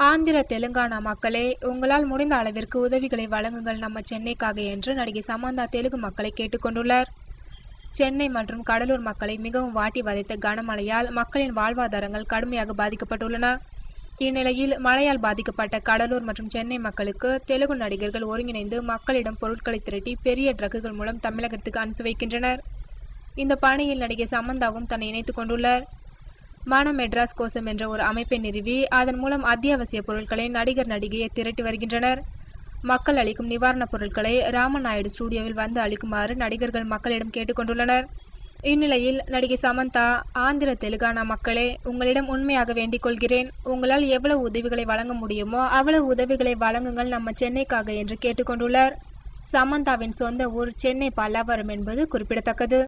ஆந்திர தெலுங்கானா மக்களே, உங்களால் முடிந்த அளவிற்கு உதவிகளை வழங்குங்கள் நம்ம சென்னைக்காக என்று நடிகை சமந்தா தெலுங்கு மக்களை கேட்டுக்கொண்டுள்ளார். சென்னை மற்றும் கடலூர் மக்களை மிகவும் வாட்டி வதைத்த கனமழையால் மக்களின் வாழ்வாதாரங்கள் கடுமையாக பாதிக்கப்பட்டுள்ளன. இந்நிலையில் மழையால் பாதிக்கப்பட்ட கடலூர் மற்றும் சென்னை மக்களுக்கு தெலுங்கு நடிகர்கள் ஒருங்கிணைந்து மக்களிடம் பொருட்களை திரட்டி பெரிய ட்ரக்குகள் மூலம் தமிழகத்துக்கு அனுப்பி வைக்கின்றனர். இந்த பணியில் நடிகை சமந்தாவும் தன்னை இணைத்துக் கொண்டுள்ளார். மான மெட்ராஸ் கோசம் என்ற ஒரு அமைப்பை நிறுவி அதன் மூலம் அத்தியாவசிய பொருட்களை நடிகர் நடிகையை திரட்டி வருகின்றனர். மக்கள் அளிக்கும் நிவாரணப் பொருட்களை ராமநாயுடு ஸ்டுடியோவில் வந்து அளிக்குமாறு நடிகர்கள் மக்களிடம் கேட்டுக்கொண்டுள்ளனர். இந்நிலையில் நடிகை சமந்தா, ஆந்திர தெலுங்கானா மக்களே, உங்களிடம் உண்மையாக வேண்டிக் கொள்கிறேன். உங்களால் எவ்வளவு உதவிகளை வழங்க முடியுமோ அவ்வளவு உதவிகளை வழங்குங்கள் நம்ம சென்னைக்காக என்று கேட்டுக்கொண்டுள்ளார். சமந்தாவின் சொந்த ஊர் சென்னை பல்லாவரம் என்பது குறிப்பிடத்தக்கது.